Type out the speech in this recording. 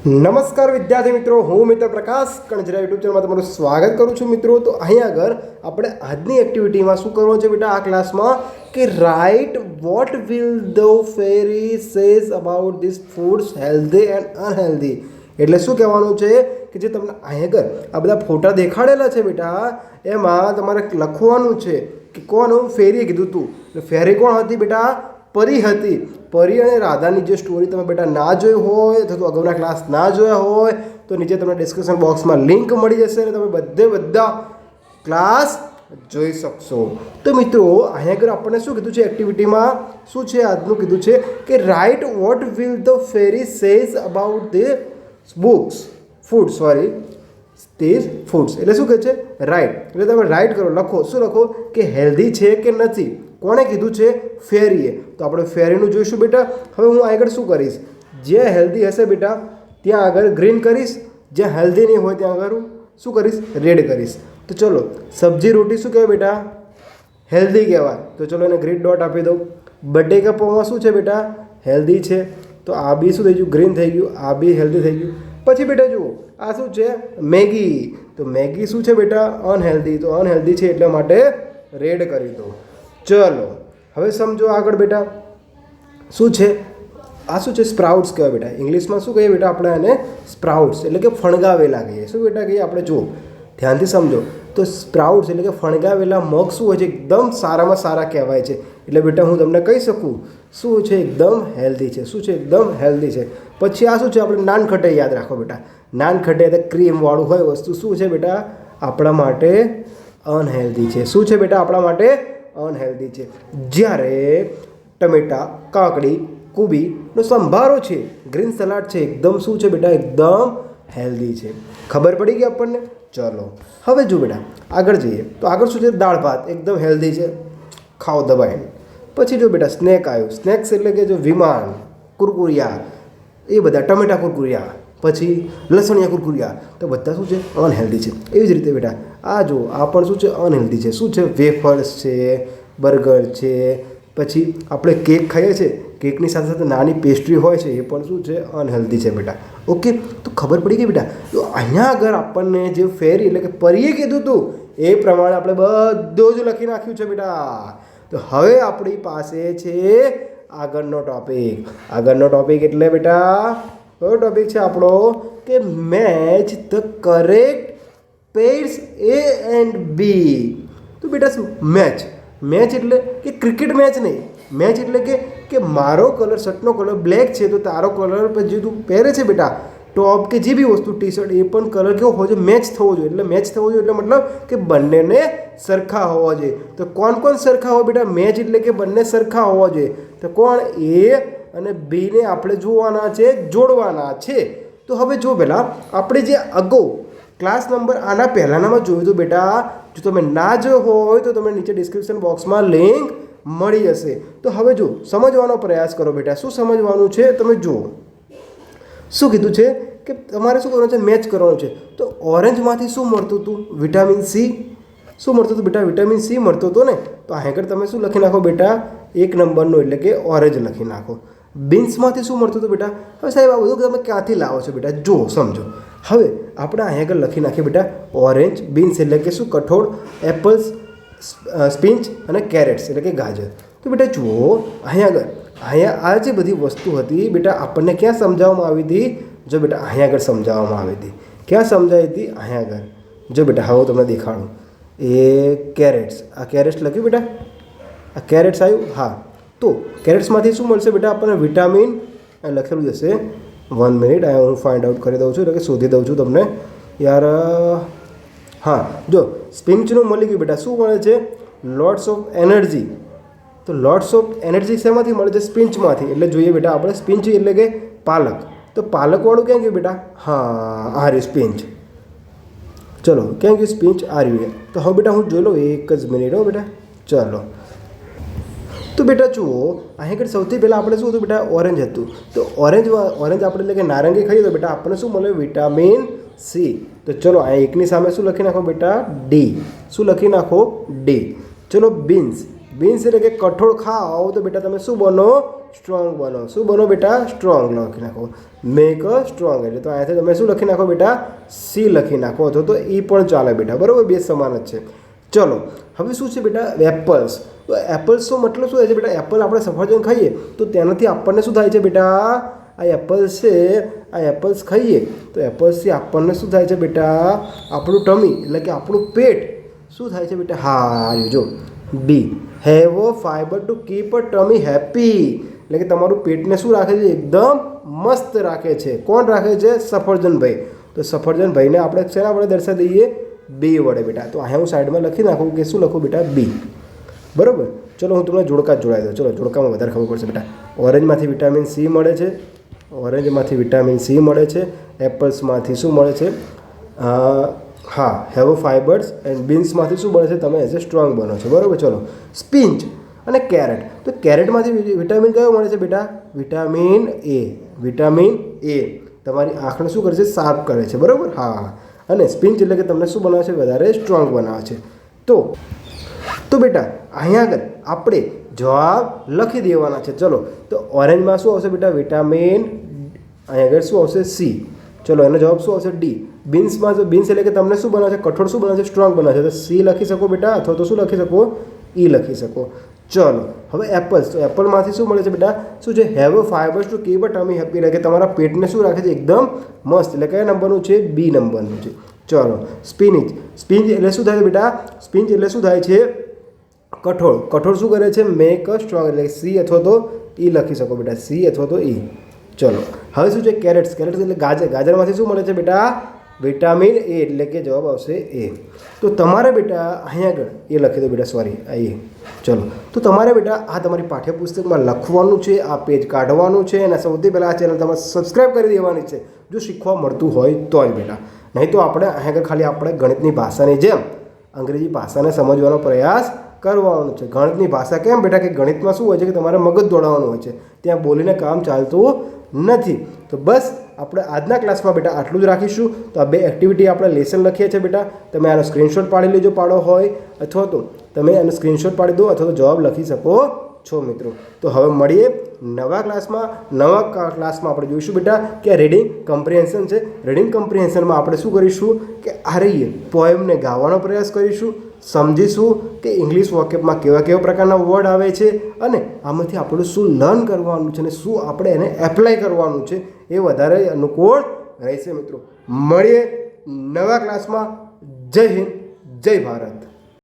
નમસ્કાર વિદ્યાર્થી મિત્રો, હું મિત્ર પ્રકાશ કણજરા યુટ્યુબ ચેનલમાં તમારું સ્વાગત કરું છું મિત્રો. તો અહીંયા આગળ આપણે આજની એક્ટિવિટીમાં શું કરવાનું છે બેટા આ ક્લાસમાં કે write what will the fairy says about this foods healthy and unhealthy. એટલે શું કહેવાનું છે કે જે તમને અહીંયા આગળ આ બધા ફોટા દેખાડેલા છે બેટા, એમાં તમારે લખવાનું છે કે કોનું ફેરીએ કીધું હતું. ફેરી કોણ હતી બેટા? પરી હતી. પરી અને રાધાની જે સ્ટોરી તમે બેટા ના જોઈ હોય અથવા તો અગાઉના ક્લાસ ના જોયા હોય તો નીચે તમને ડિસ્ક્રિપ્શન બોક્સમાં લિંક મળી જશે અને તમે બધા ક્લાસ જોઈ શકશો. તો મિત્રો અહીંયા આગળ આપણને શું કીધું છે એક્ટિવિટીમાં? શું છે આજનું કીધું છે કે write what will the fairy says about the books food this foods. એટલે શું કહે છે? રાઇટ. એટલે તમે રાઇટ કરો, લખો. શું લખો? કે હેલ્ધી છે કે નથી. કોણે કીધું છે? ફેરીએ. તો આપણે ફેરીનું જોઈશું બેટા. હવે હું આગળ શું કરીશ? જે હેલ્ધી હશે બેટા ત્યાં આગળ ગ્રીન કરીશ, જે હેલ્ધી નહીં હોય ત્યાં આગળ શું કરીશ? રેડ કરીશ. તો ચલો, સબ્જી રોટી શું કહેવાય બેટા? હેલ્ધી કહેવાય. તો ચલો એને ગ્રીન ડોટ આપી દઉં. બટેકા પૌવા શું છે બેટા? હેલ્ધી છે. તો આ બી શું થઈ ગયું? ગ્રીન થઈ ગયું. આ બી હેલ્ધી થઈ ગયું. પછી બેટા જુઓ, આ શું છે? મેગી. તો મેગી શું છે બેટા? અનહેલ્ધી. તો અનહેલ્ધી છે એટલા માટે રેડ કરી દો. ચલો હવે સમજો આગળ બેટા શું છે? આ શું છે? સ્પ્રાઉટ્સ કહેવાય બેટા. ઇંગ્લિશમાં શું કહીએ બેટા આપણે આને? સ્પ્રાઉટ્સ એટલે કે ફણગાવેલા કહીએ. શું બેટા કહીએ આપણે? જુઓ ધ્યાનથી સમજો. તો સ્પ્રાઉટ્સ એટલે કે ફણગાવેલા મગ શું હોય છે? એકદમ સારામાં સારા કહેવાય છે. એટલે બેટા હું તમને કહી શકું શું છે? એકદમ હેલ્ધી છે. શું છે? એકદમ હેલ્ધી છે. પછી આ શું છે? આપણે નાનખટાઈ યાદ રાખો બેટા. નાનખટાઈ એટલે ક્રીમવાળું હોય વસ્તુ શું છે બેટા? આપણા માટે અનહેલ્ધી છે. શું છે બેટા? આપણા માટે અનહેલ્ધી છે. જ્યારે ટમેટા, કાકડી, કોબીનો સંભારો છે, ગ્રીન સલાડ છે, એકદમ શું છે બેટા? એકદમ હેલ્ધી છે. ખબર પડી ગઈ આપણને? ચલો હવે જો બેટા આગળ જઈએ. તો આગળ શું છે? દાળ ભાત એકદમ હેલ્ધી છે, ખાઓ દબાઈને. પછી જો બેટા સ્નેક આવ્યું. સ્નેક્સ એટલે કે જો વિમાન, કુરકુરિયા, એ બધા ટમેટા કુરકુરિયા, પછી લસણિયા કુરકુરિયા, તો બધા શું છે? અનહેલ્ધી છે. એવી જ રીતે બેટા આ જો આ પણ શું છે? અનહેલ્ધી છે. શું છે? વેફર્સ છે, બર્ગર છે, પછી આપણે કેક ખાઈએ છીએ, કેકની સાથે સાથે નાની પેસ્ટ્રી હોય છે, એ પણ શું છે? અનહેલ્ધી છે બેટા. ઓકે, તો ખબર પડી ગઈ બેટા. તો અહીંયા આગળ આપણને જે ફેરી એટલે કે પરીએ કીધું હતું એ પ્રમાણે આપણે બધું જ લખી નાખ્યું છે બેટા. તો હવે આપણી પાસે છે આગળનો ટોપિક. આગળનો ટોપિક એટલે બેટા કયો ટોપિક છે આપણો? કે match the correct pairs A and B. તો બેટા શું મેચ? મેચ એટલે કે ક્રિકેટ મેચ નહીં. મેચ એટલે કે મારો કલર, શર્ટનો કલર બ્લેક છે તો તારો કલર પર જે તું પહેરે છે બેટા ટોપ કે જે બી વસ્તુ ટી શર્ટ, એ પણ કલર કેવો હોવો જોઈએ? મેચ થવો જોઈએ. એટલે મેચ થવો જોઈએ એટલે મતલબ કે બંનેને સરખા હોવા જોઈએ. તો કોણ કોણ સરખા હોય બેટા? મેચ એટલે કે બંને સરખા હોવા જોઈએ. તો કોણ? A અને Bને આપણે જોવાના છે, જોડવાના છે. તો હવે જો પહેલાં આપણે જે અગાઉ ક્લાસ નંબર આના પહેલાંનામાં જોયું હતું બેટા, જો તમે ના જોયો હોય તો તમને નીચે ડિસ્ક્રિપ્શન બોક્સમાં લિંક મળી જશે. તો હવે જો સમજવાનો પ્રયાસ કરો બેટા. શું સમજવાનું છે? તમે જુઓ શું કીધું છે કે તમારે શું કરવાનું છે? મેચ કરવાનું છે. તો ઓરેન્જમાંથી શું મળતું હતું? Vitamin C. શું મળતું હતું બેટા? વિટામિન સી મળતો હતો ને. તો આગળ તમે શું લખી નાખો બેટા? 1 નંબરનું એટલે કે ઓરેન્જ લખી નાખો. બીન્સમાંથી શું મળતું હતું બેટા? હવે સાહેબ આ બધું તમે ક્યાંથી લાવો છો બેટા? જુઓ સમજો. હવે આપણે અહીંયા આગળ લખી નાખીએ બેટા ઓરેન્જ, બીન્સ એટલે કે શું? કઠોળ, એપલ્સ, સ્પિન્ચ અને કેરેટ્સ એટલે કે ગાજર. તો બેટા જુઓ અહીંયા આ જે બધી વસ્તુ હતી બેટા આપણને ક્યાં સમજાવવામાં આવી હતી? જો બેટા અહીંયા આગળ સમજાવવામાં આવી હતી. ક્યાં સમજાવી હતી? અહીંયા આગળ. જો બેટા હવે તમને દેખાડું. એ કેરેટ્સ, આ કેરેટ્સ લખ્યું બેટા? આ કેરેટ્સ આવ્યું. હા, તો કેરેટ્સમાંથી શું મળશે બેટા આપણને? વિટામિન લખેલું જશે. 1 મિનિટ હું ફાઇન્ડ આઉટ કરી દઉં છું એટલે કે શોધી દઉં છું તમને યાર. હા જો સ્પિન્ચનું મળી ગયું બેટા. શું મળે છે? Lots of energy. તો લોટ્સ ઓફ એનર્જી શેમાંથી મળે છે? સ્પિન્ચમાંથી. એટલે જોઈએ બેટા આપણે સ્પિન્ચ એટલે કે પાલક. તો પાલકવાળું ક્યાં ગયું બેટા? હા આ રહ્યું સ્પિન્ચ. ચલો ક્યાં ગયું સ્પિન્ચ? આ રહ્યું. તો હવે બેટા હું જોઈ લઉં એક જ મિનિટ હો બેટા. ચલો તો બેટા જુઓ અહીં આગળ સૌથી પહેલાં આપણે શું હતું બેટા? ઓરેન્જ હતું. તો ઓરેન્જ આપણે એટલે કે નારંગી ખાઈએ તો બેટા આપણને શું મળે? Vitamin C. તો ચલો આ એકની સામે શું લખી નાખો બેટા? ડી. શું લખી નાખો? ડી. ચલો બીન્સ. બીન્સ એટલે કે કઠોળ ખાઓ તો બેટા તમે શું બનો? સ્ટ્રોંગ બનો. શું બનો બેટા? સ્ટ્રોંગ લખી નાખો. મેક સ્ટ્રોંગ એટલે તો અહીંયાથી તમે શું લખી નાખો બેટા? સી લખી નાખો અથવા તો ઈ પણ ચાલે બેટા, બરાબર, બે સમાન જ છે. ચલો હવે શું છે બેટા? એપલ્સ. તો એપલ્સનો મતલબ શું થાય છે બેટા? એપલ આપણે સફરજન ખાઈએ તો તેનાથી આપણને શું થાય છે બેટા? આ એપલ્સ છે, આ એપલ્સ ખાઈએ તો એપલ્સથી આપણને શું થાય છે બેટા? આપણું ટમી એટલે કે આપણું પેટ શું થાય છે બેટા? હા જો બી, have a fibre to keep a tummy happy એટલે કે તમારું પેટને શું રાખે છે? એકદમ મસ્ત રાખે છે. કોણ રાખે છે? સફરજનભાઈ. તો સફરજનભાઈને આપણે શેના વડે દર્શાવી દઈએ? બી વડે બેટા. તો અહીંયા હું સાઈડમાં લખી નાખું કે શું લખું બેટા? બી. બરાબર. ચલો હું તમને જોડકા જ જોડાઈ દઉં. ચલો જોડકામાં વધારે ખબર પડશે બેટા. ઓરેન્જમાંથી વિટામિન સી મળે છે, ઓરેન્જમાંથી વિટામિન સી મળે છે. એપલ્સમાંથી શું મળે છે? હા, હેવ ફાઈબર્સ એન્ડ બીન્સમાંથી શું મળે છે? તમે એઝ એ સ્ટ્રોંગ બનો છો. બરાબર. ચલો સ્પિંચ અને કેરેટ. તો કેરેટમાંથી વિટામિન કયો મળે છે બેટા? Vitamin A. વિટામિન એ તમારી આંખને શું કરે છે? શાર્પ કરે છે. બરાબર. હા. અને સ્પિંચ એટલે કે તમને શું બનાવે છે? વધારે સ્ટ્રોંગ બનાવે છે. તો બેટા અહીંયા આગળ આપણે જવાબ લખી દેવાના છે. ચલો તો ઓરેન્જમાં શું આવશે બેટા? વિટામિન. અહીંયા આગળ શું આવશે? સી. ચલો એનો જવાબ શું આવશે? ડી. બીન્સમાં બીન્સ એટલે કે તમને શું બનાવે છે? કઠોળ શું બનાવે છે? સ્ટ્રોંગ બનાવે છે. તો સી લખી શકો બેટા અથવા તો શું લખી શકો? ઈ લખી શકો. ચલો હવે એપલ્સ. તો એપલમાંથી શું મળે છે બેટા? શું છે? Have a fibres two keep a tummy happy એટલે કે તમારા પેટને શું રાખે છે? એકદમ મસ્ત. એટલે કયા નંબરનું છે? બી નંબરનું છે. ચલો સ્પિનિચ. સ્પિંચ એટલે શું થાય છે બેટા? સ્પિંચ એટલે શું થાય છે? કઠોળ. કઠોળ શું કરે છે? મેક અ સ્ટ્રોંગ એટલે સી અથવા તો ઈ લખી શકો બેટા. સી અથવા તો ઈ. ચલો હવે શું છે? કેરેટ્સ. કેરેટ્સ એટલે ગાજર. ગાજરમાંથી શું મળે છે બેટા? વિટામિન એ એટલે કે જવાબ આવશે એ. તો તમારે બેટા અહીંયા આગળ એ લખી દો બેટા, સોરી આ એ. ચલો તો તમારે બેટા આ તમારી પાઠ્યપુસ્તકમાં લખવાનું છે, આ પેજ કાઢવાનું છે અને સૌથી પહેલાં આ ચેનલ તમારે સબસ્ક્રાઈબ કરી દેવાની છે જો શીખવા મળતું હોય તો જ બેટા. નહીં તો આપણે અહીંયા આગળ ખાલી આપણે ગણિતની ભાષાની જેમ અંગ્રેજી ભાષાને સમજવાનો પ્રયાસ કરવાનું છે. ગણિતની ભાષા કેમ બેટા? કે ગણિતમાં શું હોય છે? કે તમારે મગજ દોડાવવાનું હોય છે, ત્યાં બોલીને કામ ચાલતું નથી. તો બસ આપણે આજના ક્લાસમાં બેટા આટલું જ રાખીશું. તો આ બે એક્ટિવિટી આપણે લેસન લખીએ છીએ બેટા. તમે આનો સ્ક્રીનશોટ પાડી લેજો પાડો હોય, અથવા તો તમે આનો સ્ક્રીનશોટ પાડી દો અથવા તો જવાબ લખી શકો છો મિત્રો. તો હવે મળીએ નવા ક્લાસમાં. નવા ક્લાસમાં આપણે જોઈશું બેટા કે રીડિંગ કમ્પ્રિહેન્શન છે. રીડિંગ કમ્પ્રિહેન્શનમાં આપણે શું કરીશું? કે આ રહીએ પોએમને ગાવાનો પ્રયાસ કરીશું, સમજીશું કે ઇંગ્લિશ વોકેબમાં કેવા કેવા પ્રકારના વર્ડ આવે છે અને આમાંથી આપણે શું લર્ન કરવાનું છે અને શું આપણે એને એપ્લાય કરવાનું છે એ વધારે અનુકૂળ રહેશે મિત્રો. મળીએ નવા ક્લાસમાં. જય હિન્દ, જય ભારત.